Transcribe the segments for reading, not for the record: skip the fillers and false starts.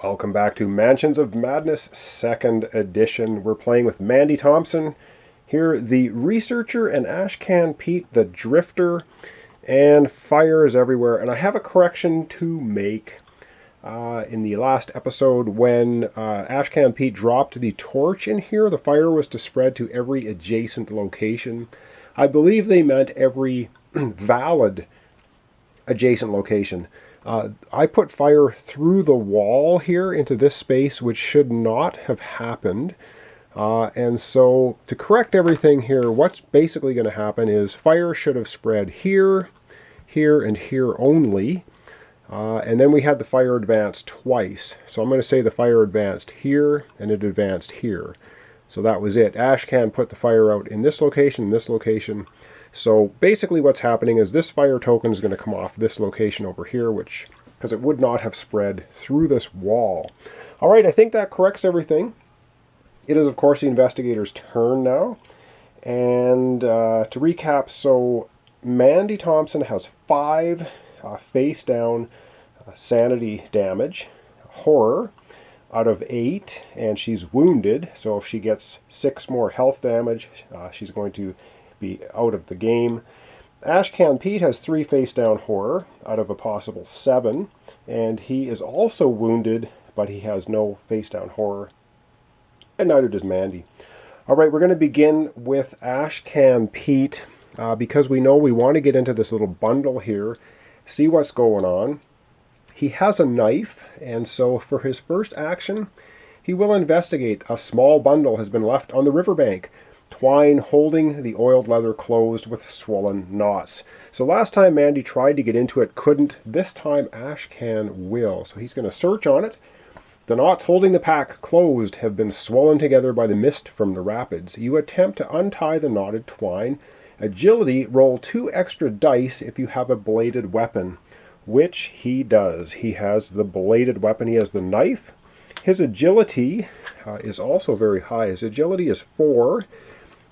Welcome back to Mansions of Madness 2nd Edition. We're playing with Mandy Thompson, here the researcher, and Ashcan Pete the drifter, and fire is everywhere. And I have a correction to make. In the last episode, when Ashcan Pete dropped the torch in here, the fire was to spread to every adjacent location. I believe they meant every valid adjacent location. I put fire through the wall here into this space, which should not have happened. And so to correct everything here, what's basically going to happen is fire should have spread here, here, and here only. And then we had the fire advance twice. So I'm going to say the fire advanced here, and it advanced here. So that was it. Ashcan put the fire out in this location, this location. So basically what's happening is this fire token is going to come off this location over here, which, because it would not have spread through this wall. All right, I think that corrects everything. It is, of course, the investigator's turn now. And to recap, so Mandy Thompson has 5 face down sanity damage, horror, out of 8, and she's wounded. So if she gets 6 more health damage, she's going to be out of the game. Ashcan Pete has 3 face down horror out of a possible 7, and he is also wounded, but he has no face down horror, and neither does Mandy. All right, we're going to begin with Ashcan Pete because we know we want to get into this little bundle here, see what's going on. He has a knife, and so for his first action, he will investigate. A small bundle has been left on the riverbank. Twine holding the oiled leather closed with swollen knots. So last time Mandy tried to get into it, couldn't. This time Ashcan will. So he's going to search on it. The knots holding the pack closed have been swollen together by the mist from the rapids. You attempt to untie the knotted twine. Agility, roll 2 extra dice if you have a bladed weapon, which he does. He has the bladed weapon. He has the knife. His agility is also very high. His agility is 4.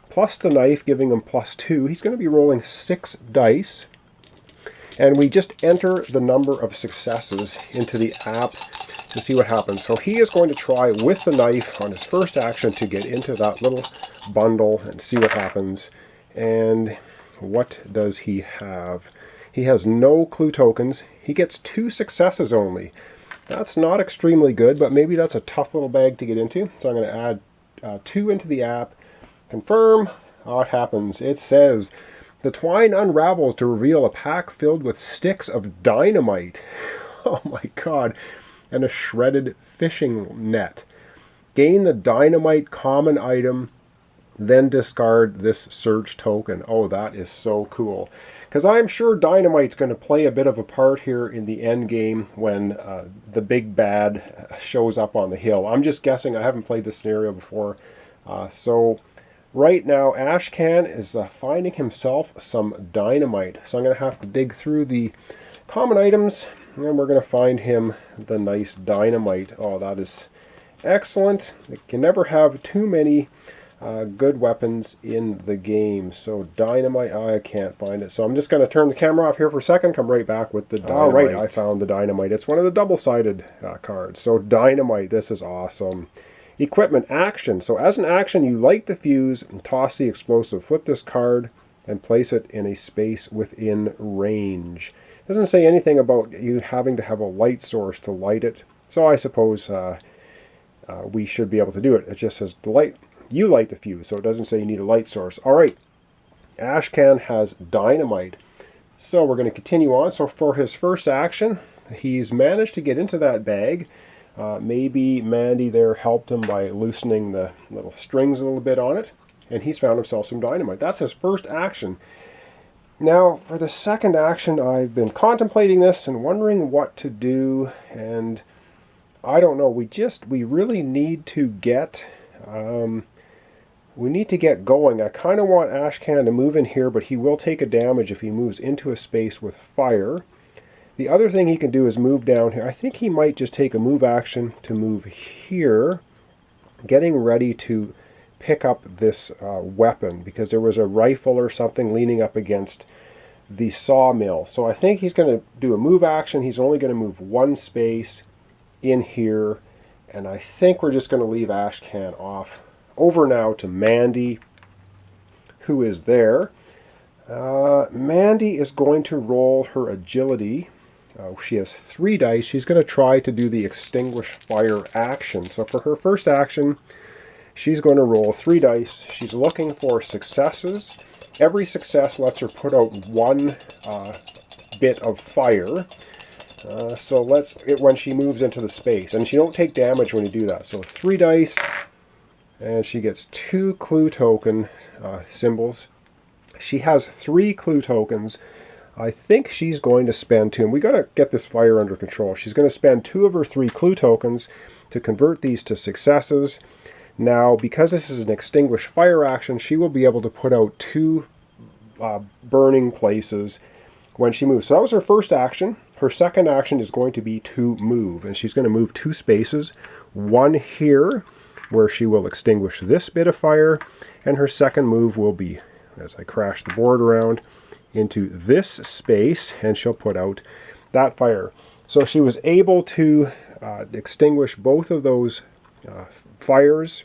Plus the knife, giving him +2. He's going to be rolling 6 dice. And we just enter the number of successes into the app to see what happens. So he is going to try with the knife on his first action to get into that little bundle and see what happens. And what does he have? He has no clue tokens. He gets 2 successes only. That's not extremely good, but maybe that's a tough little bag to get into. So I'm going to add 2 into the app. Confirm. What happens? It says, the twine unravels to reveal a pack filled with sticks of dynamite. Oh my god. And a shredded fishing net. Gain the dynamite common item, then discard this search token. Oh, that is so cool. Because I'm sure dynamite's going to play a bit of a part here in the end game when the big bad shows up on the hill. I'm just guessing. I haven't played this scenario before. So right now, Ashcan is finding himself some dynamite. So I'm going to have to dig through the common items, and we're going to find him the nice dynamite. Oh, that is excellent. You can never have too many good weapons in the game. So dynamite, I can't find it. So I'm just going to turn the camera off here for a second, come right back with the dynamite. All right, I found the dynamite. It's one of the double-sided cards. So dynamite, this is awesome. Equipment, action. So as an action, you light the fuse and toss the explosive. Flip this card and place it in a space within range. It doesn't say anything about you having to have a light source to light it. So I suppose we should be able to do it. It just says you light the fuse, so it doesn't say you need a light source. All right, Ashcan has dynamite. So we're going to continue on. So for his first action, he's managed to get into that bag. Maybe Mandy there helped him by loosening the little strings a little bit on it, and he's found himself some dynamite. That's his first action. Now, for the second action, I've been contemplating this and wondering what to do, and I don't know. We really need to get going. I kind of want Ashcan to move in here, but he will take a damage if he moves into a space with fire. The other thing he can do is move down here. I think he might just take a move action to move here, getting ready to pick up this weapon, because there was a rifle or something leaning up against the sawmill. So I think he's going to do a move action. He's only going to move 1 space in here, and I think we're just going to leave Ashcan off. Over now to Mandy, who is there. Mandy is going to roll her agility. She has 3 dice. She's going to try to do the extinguish fire action. So for her first action, she's going to roll 3 dice. She's looking for successes. Every success lets her put out 1 bit of fire. So when she moves into the space. And she don't take damage when you do that. So 3 dice, and she gets 2 clue token symbols. She has 3 clue tokens. I think she's going to spend 2, and we got to get this fire under control. She's going to spend 2 of her 3 clue tokens to convert these to successes. Now, because this is an extinguish fire action, she will be able to put out 2 burning places when she moves. So that was her first action. Her second action is going to be to move, and she's going to move 2 spaces. 1 here, where she will extinguish this bit of fire, and her second move will be, as I crash the board around, into this space, and she'll put out that fire. So she was able to extinguish both of those fires,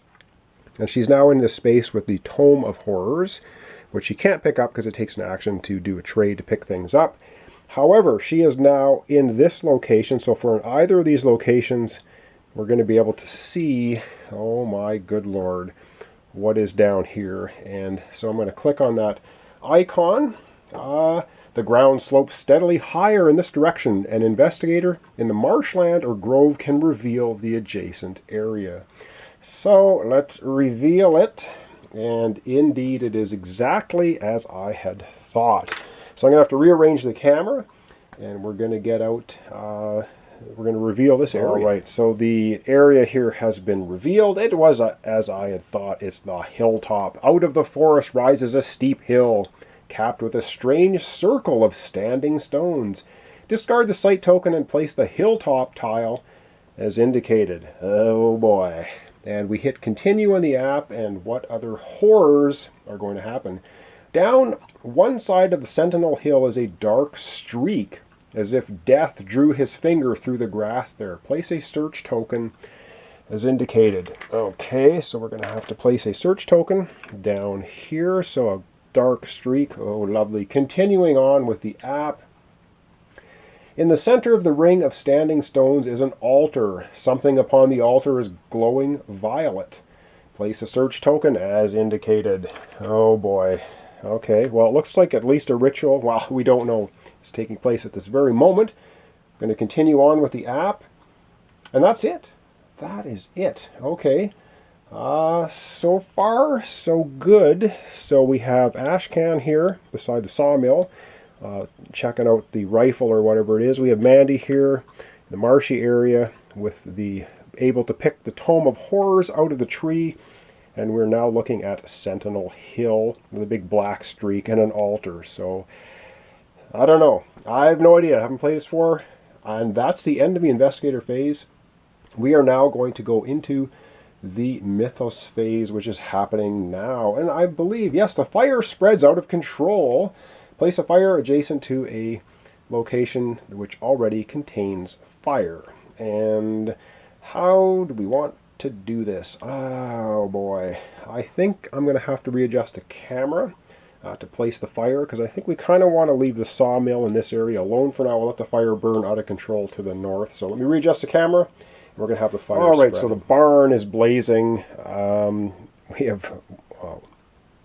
and she's now in this space with the Tome of Horrors, which she can't pick up because it takes an action to do a trade to pick things up. However, she is now in this location, so for either of these locations, we're going to be able to see, oh my good lord, what is down here. And so I'm going to click on that icon. The ground slopes steadily higher in this direction. An investigator in the marshland or grove can reveal the adjacent area. So let's reveal it. And indeed, it is exactly as I had thought. So I'm going to have to rearrange the camera, and we're going to get out, we're going to reveal this area. All right, so the area here has been revealed. It was as I had thought. It's the hilltop. Out of the forest rises a steep hill, capped with a strange circle of standing stones. Discard the site token and place the hilltop tile as indicated. Oh boy. And we hit continue on the app, and what other horrors are going to happen? Down one side of the Sentinel hill is a dark streak, as if death drew his finger through the grass there. Place a search token as indicated. Okay, so we're going to have to place a search token down here. So a dark streak. Oh, lovely. Continuing on with the app. In the center of the ring of standing stones is an altar. Something upon the altar is glowing violet. Place a search token as indicated. Oh boy. Okay, well, it looks like at least a ritual. Well, we don't know. It's taking place at this very moment. I'm going to continue on with the app. And that's it. That is it. Okay. So far, so good. So we have Ashcan here beside the sawmill, checking out the rifle or whatever it is. We have Mandy here in the marshy area with the able to pick the Tome of Horrors out of the tree. And we're now looking at Sentinel Hill with a big black streak and an altar. So, I don't know. I have no idea. I haven't played this before. And that's the end of the Investigator phase. We are now going to go into the Mythos phase, which is happening now. And I believe, yes, the fire spreads out of control. Place a fire adjacent to a location which already contains fire. And how do we want to do this? Oh boy. I think I'm going to have to readjust the camera to place the fire, because I think we kind of want to leave the sawmill in this area alone for now. We'll let the fire burn out of control to the north. So let me readjust the camera. We're going to have the fire spread. So the barn is blazing. We have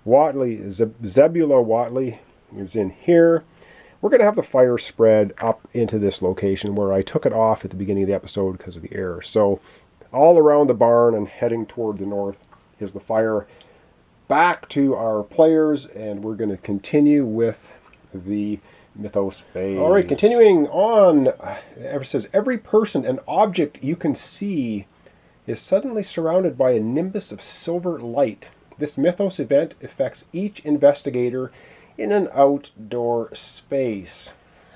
Watley, Zebula Watley is in here. We're going to have the fire spread up into this location where I took it off at the beginning of the episode because of the error. So all around the barn and heading toward the north is the fire. Back to our players, and we're going to continue with the Mythos phase. All right, continuing on. It says, every person and object you can see is suddenly surrounded by a nimbus of silver light. This Mythos event affects each investigator in an outdoor space.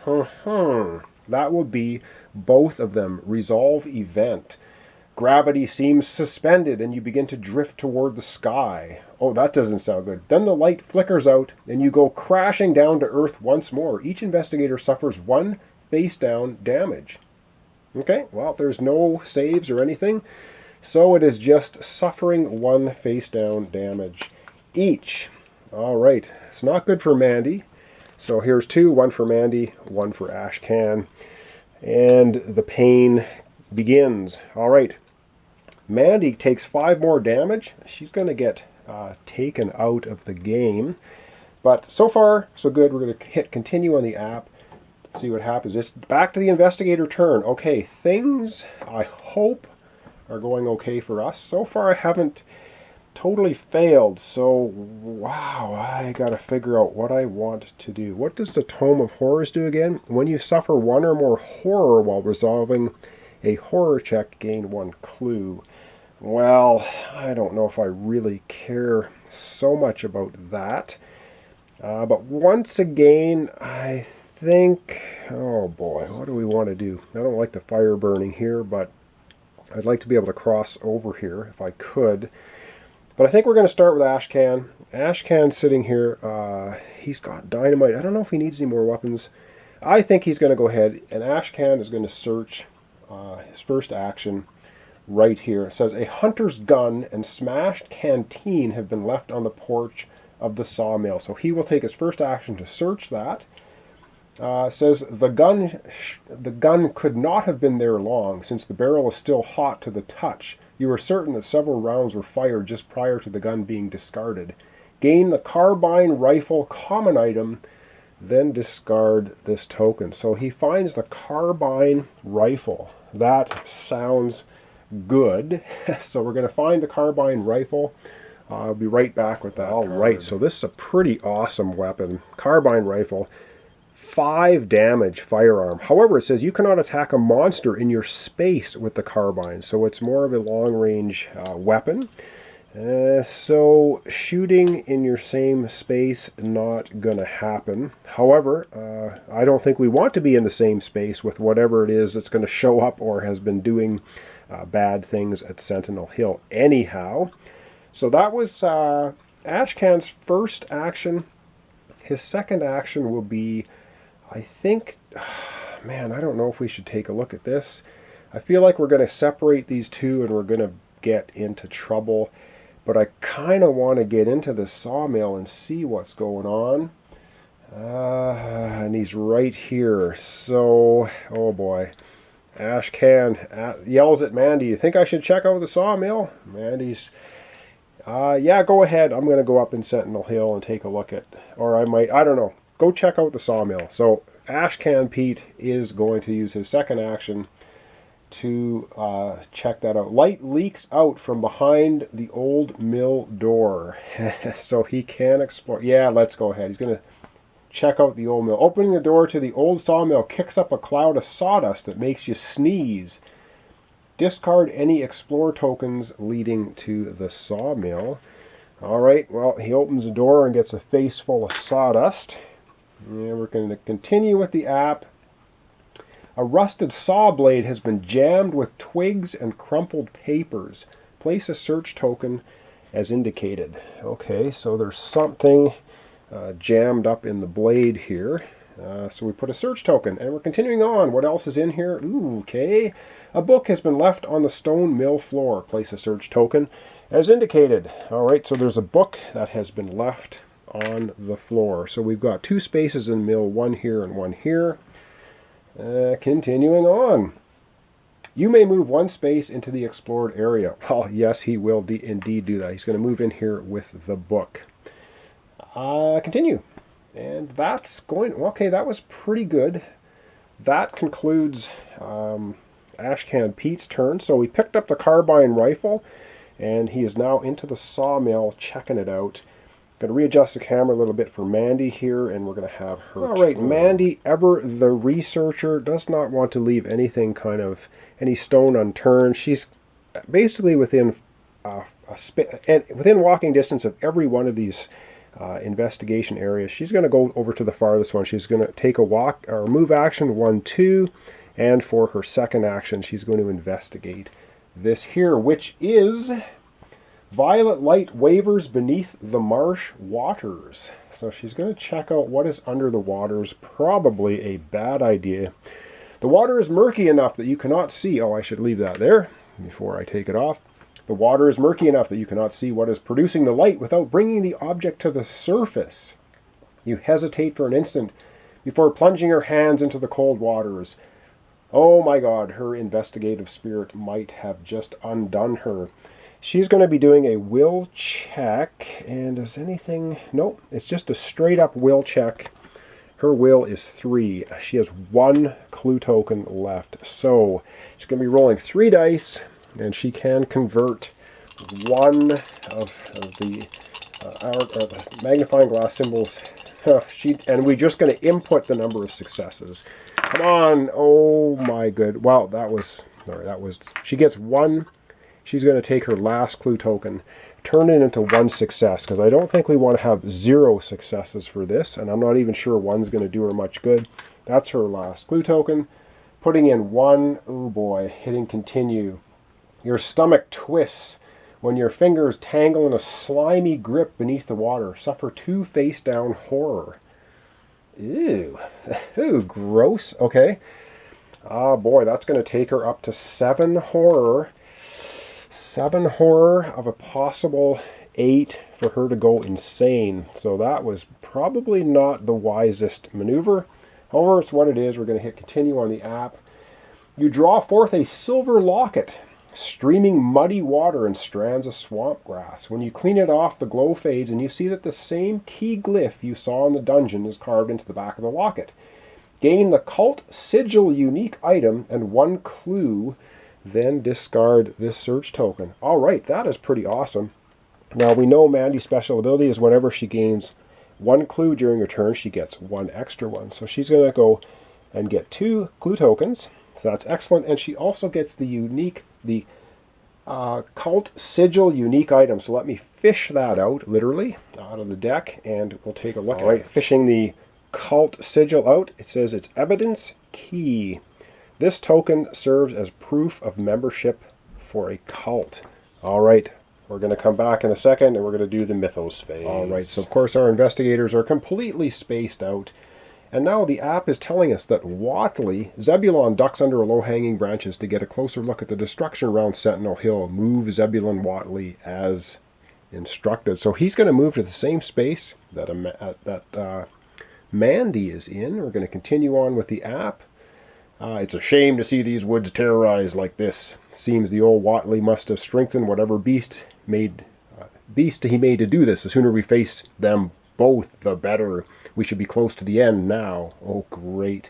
That would be both of them. Resolve event. Gravity seems suspended and you begin to drift toward the sky. Oh, that doesn't sound good. Then the light flickers out and you go crashing down to earth once more. Each investigator suffers 1 face down damage. Okay, well, there's no saves or anything, so it is just suffering 1 face down damage each. All right, it's not good for Mandy. So here's 2, 1 for Mandy, 1 for Ashcan, and the pain begins. All right, Mandy takes 5 more damage. She's going to get taken out of the game. But so far, so good. We're going to hit continue on the app. See what happens. It's back to the investigator turn. Okay, things I hope are going okay for us. So far I haven't totally failed. So, wow, I got to figure out what I want to do. What does the Tome of Horrors do again? When you suffer 1 or more horror while resolving a horror check, gain 1 clue. Well, I don't know if I really care so much about that. But once again, I think, oh boy, what do we want to do? I don't like the fire burning here, but I'd like to be able to cross over here if I could. But I think we're going to start with Ashcan. Ashcan's sitting here. He's got dynamite. I don't know if he needs any more weapons. I think he's going to go ahead, and Ashcan is going to search his first action right here. It says, a hunter's gun and smashed canteen have been left on the porch of the sawmill. So he will take his first action to search that. It says the gun could not have been there long, since the barrel is still hot to the touch. You are certain that several rounds were fired just prior to the gun being discarded. Gain the carbine rifle common item, then discard this token. So he finds the carbine rifle. That sounds good. So we're going to find the carbine rifle. I'll be right back with that. All right, so this is a pretty awesome weapon. Carbine rifle. 5 damage firearm. However, it says you cannot attack a monster in your space with the carbine, so it's more of a long-range weapon. So shooting in your same space, not gonna happen. However, I don't think we want to be in the same space with whatever it is that's going to show up or has been doing bad things at Sentinel Hill anyhow. So that was Ashcan's first action. His second action will be, I think, man, I don't know if we should take a look at this. I feel like we're going to separate these two and we're going to get into trouble. But I kind of want to get into the sawmill and see what's going on. And he's right here. So, oh boy. Ashcan yells at Mandy, you think I should check out the sawmill? Mandy's, yeah, go ahead. I'm going to go up in Sentinel Hill and take a look at, or I might, I don't know. Go check out the sawmill. So Ashcan Pete is going to use his second action to check that out. Light leaks out from behind the old mill door. So he can explore. Yeah, let's go ahead. He's going to check out the old mill. Opening the door to the old sawmill kicks up a cloud of sawdust that makes you sneeze. Discard any explore tokens leading to the sawmill. All right, well, he opens the door and gets a face full of sawdust. And we're going to continue with the app. A rusted saw blade has been jammed with twigs and crumpled papers. Place a search token as indicated. Okay, so there's something jammed up in the blade here. So we put a search token, and we're continuing on. What else is in here? Ooh, okay. A book has been left on the stone mill floor. Place a search token as indicated. All right, so there's a book that has been left on the floor. So we've got 2 spaces in the mill, 1 here and 1 here. Continuing on. You may move 1 space into the explored area. Well, yes, he will indeed do that. He's going to move in here with the book. Continue. And that's going, okay, that was pretty good. That concludes Ashcan Pete's turn. So we picked up the carbine rifle, and he is now into the sawmill checking it out. Going to readjust the camera a little bit for Mandy here, and we're going to have her. All right, Mandy, ever the researcher, does not want to leave anything any stone unturned. She's basically within within walking distance of every one of these investigation areas. She's going to go over to the farthest one. She's going to take a walk or move action 1, 2, and for her second action, she's going to investigate this here, which is violet light wavers beneath the marsh waters. So she's going to check out what is under the waters. Probably a bad idea The water is murky enough that you cannot see. Oh, I should leave that there before I take it off. The water is murky enough that you cannot see what is producing the light without bringing the object to the surface. You hesitate for an instant before plunging your hands into the cold waters. Oh my God, her investigative spirit might have just undone her. She's going to be doing a will check, and is anything... Nope, it's just a straight up will check. Her will is 3. She has 1 clue token left. So she's going to be rolling 3 dice, and she can convert one of the magnifying glass symbols. And we're just going to input the number of successes. Come on. Oh my good. Wow, that was... She gets 1. She's going to take her last clue token, turn it into 1 success, because I don't think we want to have 0 successes for this, and I'm not even sure 1's going to do her much good. That's her last clue token. Putting in 1, oh boy, hitting continue. Your stomach twists when your fingers tangle in a slimy grip beneath the water. Suffer 2 face-down horror. Ew. Ooh, gross. Okay. Oh boy, that's going to take her up to 7 horror. 7 horror of a possible 8 for her to go insane. So that was probably not the wisest maneuver. However, it's what it is. We're going to hit continue on the app. You draw forth a silver locket, streaming muddy water and strands of swamp grass. When you clean it off, the glow fades and you see that the same key glyph you saw in the dungeon is carved into the back of the locket. Gain the cult sigil unique item and 1 clue. Then discard this search token. All right, that is pretty awesome. Now we know Mandy's special ability is whenever she gains 1 clue during her turn, she gets 1 extra one. So she's going to go and get 2 clue tokens. So that's excellent. And she also gets the cult sigil unique item. So let me fish that out, literally, out of the deck, and we'll take a look at it. Fishing the cult sigil out, it says it's evidence key. This token serves as proof of membership for a cult. All right, we're going to come back in a second, and we're going to do the Mythos phase. All right, so of course our investigators are completely spaced out. And now the app is telling us that Watley, Zebulon ducks under low-hanging branches to get a closer look at the destruction around Sentinel Hill. Move Zebulon Watley as instructed. So he's going to move to the same space that Mandy is in. We're going to continue on with the app. It's a shame to see these woods terrorized like this. Seems the old Watley must have strengthened whatever beast he made to do this. The sooner we face them both, the better. We should be close to the end now. Oh, great.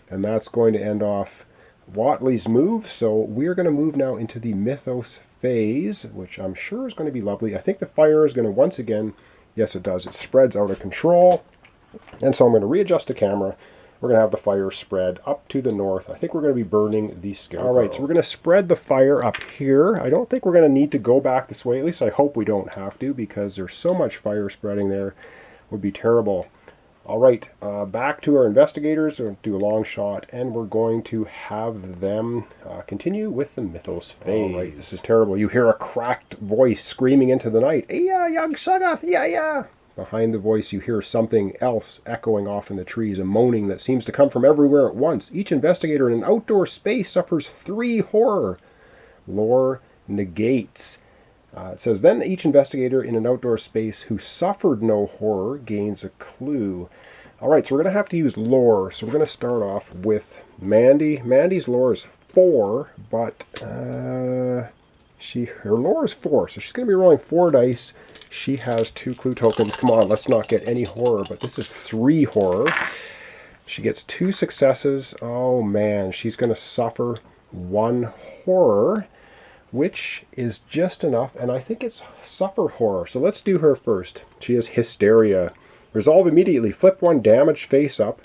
And that's going to end off Watley's move. So we're going to move now into the Mythos phase, which I'm sure is going to be lovely. I think the fire is going to once again, yes it does, it spreads out of control. And so I'm going to readjust the camera. We're going to have the fire spread up to the north. I think we're going to be burning the scarecrow. All right, so we're going to spread the fire up here. I don't think we're going to need to go back this way. At least I hope we don't have to, because there's so much fire spreading there. It would be terrible. All right, back to our investigators. We'll do a long shot, and we're going to have them continue with the Mythos phase. All right, this is terrible. You hear a cracked voice screaming into the night. "Yeah, young Shagath, yeah." Behind the voice, you hear something else echoing off in the trees, a moaning that seems to come from everywhere at once. Each investigator in an outdoor space suffers 3 horror. Lore negates. It says, then each investigator in an outdoor space who suffered no horror gains a clue. All right, so we're going to have to use lore. So we're going to start off with Mandy. Mandy's lore is 4, but her lore is 4, so she's going to be rolling 4 dice. She has 2 clue tokens. Come on, let's not get any horror, but this is 3 horror. She gets 2 successes. Oh man, she's going to suffer 1 horror, which is just enough, and I think it's suffer horror. So let's do her first. She has hysteria. Resolve immediately. Flip 1 damage face up,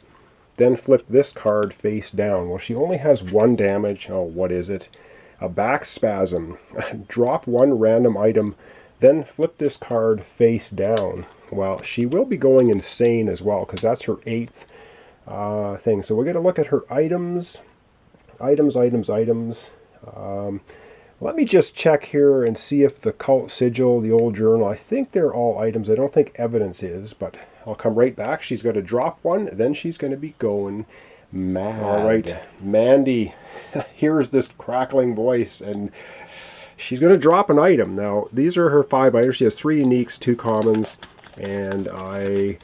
then flip this card face down. Well, she only has 1 damage. Oh, what is it? A back spasm. Drop 1 random item, then flip this card face down. Well, she will be going insane as well, because that's her 8th thing. So we're going to look at her items. Items. Let me just check here and see if the cult sigil, the old journal, I think they're all items. I don't think evidence is, but I'll come right back. She's going to drop 1, then she's going to be going. mad. All right, Mandy, here's this crackling voice, and she's going to drop an item. Now, these are her 5 items. She has 3 uniques, 2 commons, and I'm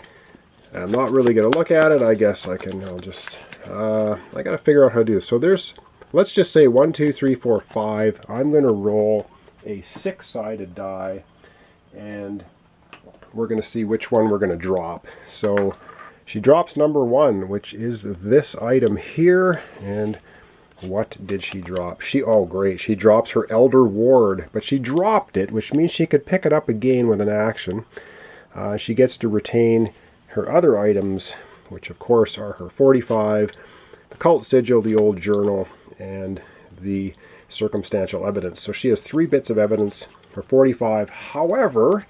not really going to look at it. I guess I got to figure out how to do this. So there's, let's just say 1, 2, 3, 4, 5. I'm going to roll a 6-sided die, and we're going to see which one we're going to drop. So she drops number 1, which is this item here. And what did she drop? Oh great, she drops her Elder Ward, but she dropped it, which means she could pick it up again with an action. She gets to retain her other items, which of course are her 45, the Cult Sigil, the Old Journal, and the Circumstantial Evidence. So she has 3 bits of evidence for 45. However,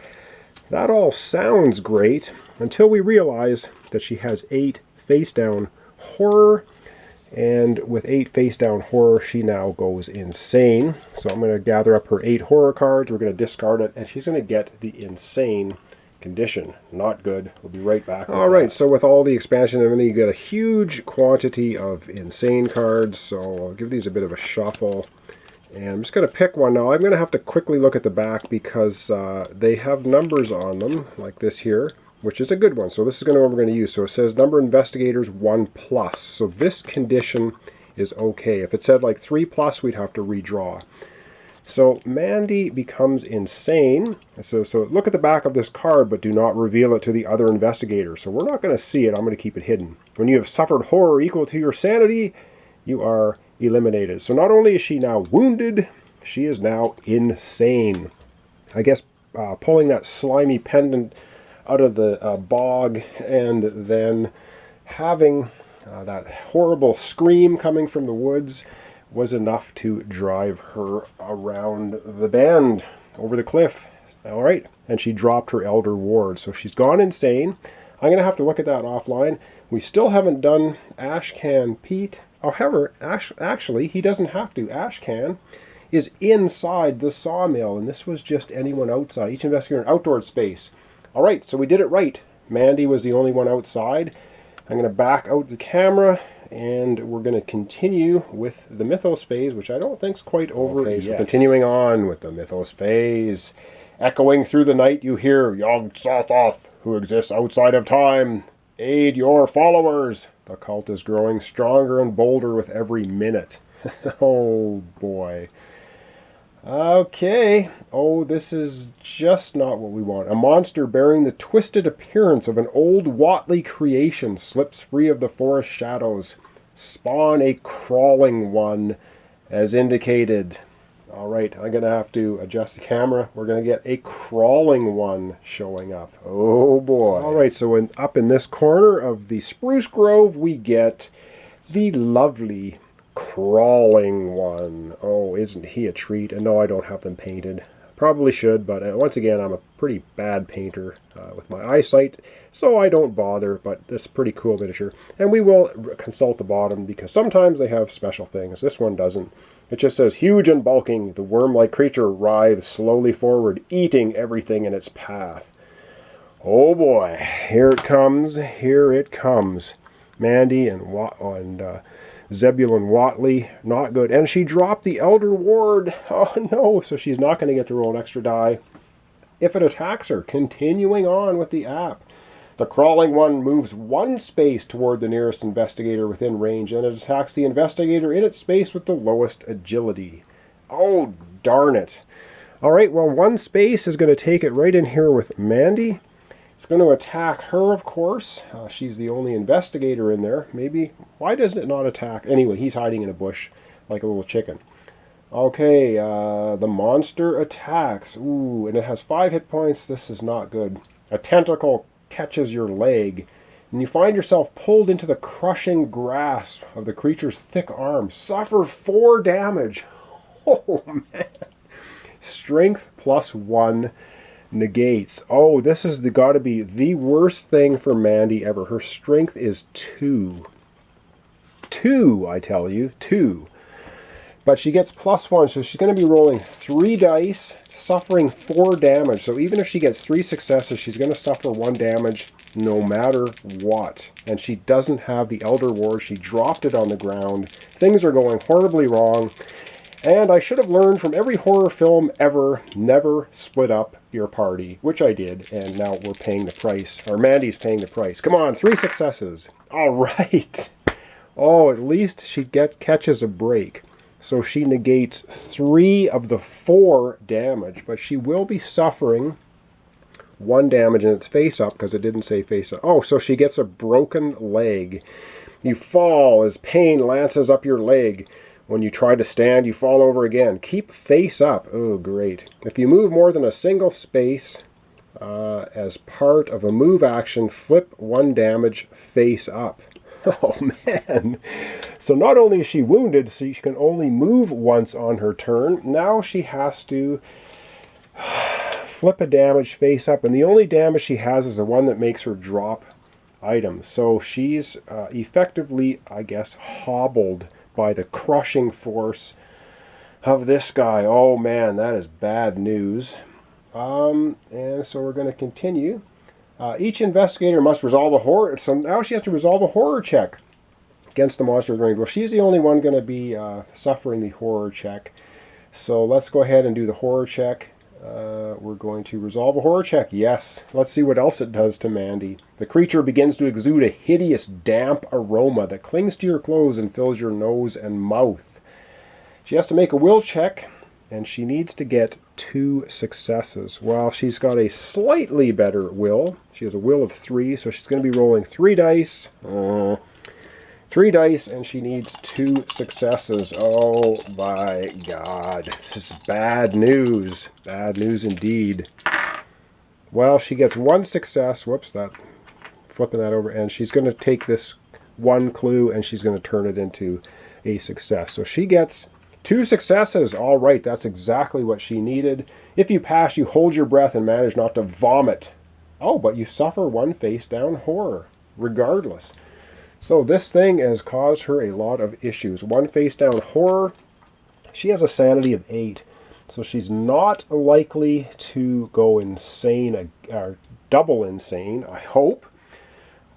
that all sounds great until we realize that she has 8 face-down horror, and with 8 face-down horror, she now goes insane. So I'm going to gather up her 8 horror cards, we're going to discard it, and she's going to get the insane condition. Not good. We'll be right back. Alright, so with all the expansion and everything, you get a huge quantity of insane cards, so I'll give these a bit of a shuffle. And I'm just going to pick one now. I'm going to have to quickly look at the back because they have numbers on them, like this here, which is a good one. So this is what we're going to use. So it says number investigators 1+. So this condition is okay. If it said like 3+, we'd have to redraw. So Mandy becomes insane. So look at the back of this card, but do not reveal it to the other investigators. So we're not going to see it. I'm going to keep it hidden. When you have suffered horror equal to your sanity, you are eliminated. So not only is she now wounded, she is now insane. I guess pulling that slimy pendant out of the bog and then having that horrible scream coming from the woods was enough to drive her around the bend over the cliff. All right, and she dropped her Elder Ward, so she's gone insane. I'm going to have to look at that offline. We still haven't done Ashcan Pete. However, actually, he doesn't have to. Ashcan is inside the sawmill, and this was just anyone outside. Each investigator in outdoor space. All right, so we did it right. Mandy was the only one outside. I'm going to back out the camera, and we're going to continue with the Mythos phase, which I don't think's quite over yet. So continuing on with the Mythos phase. Echoing through the night, you hear Yog-Sothoth, who exists outside of time. Aid your followers. The cult is growing stronger and bolder with every minute. Oh boy. Okay. Oh, this is just not what we want. A monster bearing the twisted appearance of an old Watley creation slips free of the forest shadows. Spawn a crawling one as indicated. Alright, I'm going to have to adjust the camera. We're going to get a crawling one showing up. Oh boy. Alright, so up in this corner of the spruce grove, we get the lovely crawling one. Oh, isn't he a treat? And no, I don't have them painted. Probably should, but once again, I'm a pretty bad painter with my eyesight, so I don't bother, but it's pretty cool miniature. And we will consult the bottom, because sometimes they have special things. This one doesn't. It just says, huge and bulking, the worm-like creature writhes slowly forward, eating everything in its path. Oh boy, here it comes, here it comes. Mandy and Zebulon Watley, not good. And she dropped the Elder Ward. Oh no, so she's not going to get to roll an extra die if it attacks her. Continuing on with the app. The crawling one moves 1 space toward the nearest investigator within range, and it attacks the investigator in its space with the lowest agility. Oh, darn it. Alright, well, 1 space is going to take it right in here with Mandy. It's going to attack her, of course. She's the only investigator in there. Maybe, why doesn't it not attack? Anyway, he's hiding in a bush like a little chicken. Okay, the monster attacks. Ooh, and it has 5 hit points. This is not good. A tentacle catches your leg, and you find yourself pulled into the crushing grasp of the creature's thick arms. Suffer 4 damage. Oh, man. Strength +1 negates. Oh, this is got to be the worst thing for Mandy ever. Her strength is 2. 2, I tell you. 2. But she gets +1, so she's going to be rolling 3 dice, suffering 4 damage. So even if she gets 3 successes, she's going to suffer 1 damage. no matter what. And she doesn't have the Elder Ward. She dropped it on the ground. Things are going horribly wrong. And I should have learned from every horror film ever, never split up your party, which I did, and now we're paying the price, or Mandy's paying the price. Come on, 3 successes. All right. Oh, at least she catches a break. So she negates 3 of the 4 damage, but she will be suffering 1 damage in its face up, because it didn't say face up. Oh, so she gets a broken leg. You fall as pain lances up your leg. When you try to stand, you fall over again. Keep face up. Oh, great. If you move more than a single space as part of a move action, flip 1 damage face up. Oh, man. So not only is she wounded, so she can only move once on her turn. Now she has to flip a damage face up. And the only damage she has is the one that makes her drop items. So she's effectively, I guess, hobbled by the crushing force of this guy. Oh man, that is bad news. And so we're going to continue. Each investigator must resolve a horror. So now she has to resolve a horror check against the monster of the range. Well, she's the only one going to be suffering the horror check. So let's go ahead and do the horror check. We're going to resolve a horror check. Yes. Let's see what else it does to Mandy. The creature begins to exude a hideous, damp aroma that clings to your clothes and fills your nose and mouth. She has to make a will check, and she needs to get 2 successes. Well, she's got a slightly better will. She has a will of 3, so she's going to be rolling 3 dice. 3 dice, and she needs 2 successes. Oh my God. This is bad news. Bad news indeed. Well, she gets 1 success. Whoops, flipping that over. And she's going to take this 1 clue, and she's going to turn it into a success. So she gets 2 successes. All right, that's exactly what she needed. If you pass, you hold your breath and manage not to vomit. Oh, but you suffer 1 face down horror, regardless. So this thing has caused her a lot of issues. 1 face down horror. She has a sanity of 8. So she's not likely to go insane, or double insane, I hope.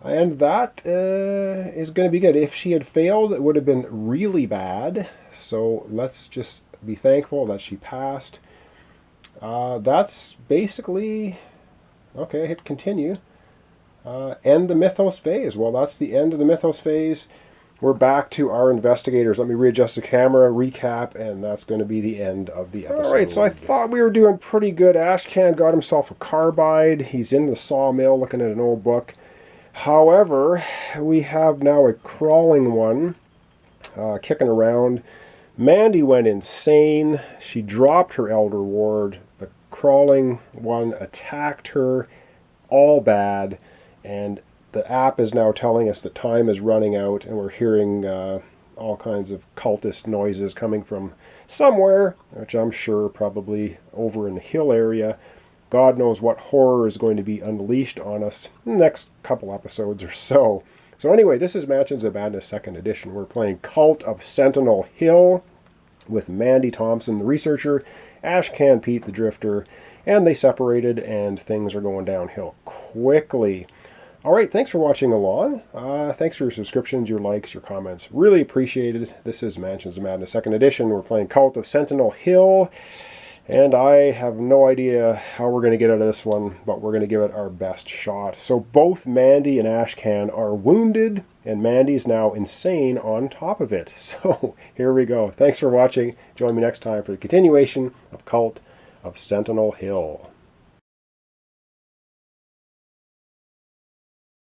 And that is going to be good. If she had failed, it would have been really bad. So let's just be thankful that she passed. That's basically... Okay, hit continue. End the Mythos phase. Well, that's the end of the Mythos phase. We're back to our investigators. Let me readjust the camera, recap, and that's going to be the end of the episode. All right, so I thought we were doing pretty good. Ashcan got himself a carbine. He's in the sawmill looking at an old book. However, we have now a crawling one kicking around. Mandy went insane. She dropped her Elder Ward. The crawling one attacked her. All bad. And the app is now telling us that time is running out, and we're hearing all kinds of cultist noises coming from somewhere, which I'm sure probably over in the hill area. God knows what horror is going to be unleashed on us in the next couple episodes or so. So anyway, this is Mansions of Madness 2nd Edition. We're playing Cult of Sentinel Hill with Mandy Thompson, the researcher, Ashcan Pete, the drifter, and they separated, and things are going downhill quickly. All right, thanks for watching along. Thanks for your subscriptions, your likes, your comments. Really appreciated. This is Mansions of Madness 2nd Edition. We're playing Cult of Sentinel Hill, and I have no idea how we're going to get out of this one, but we're going to give it our best shot. So both Mandy and Ashcan are wounded, and Mandy's now insane on top of it. So here we go. Thanks for watching. Join me next time for the continuation of Cult of Sentinel Hill.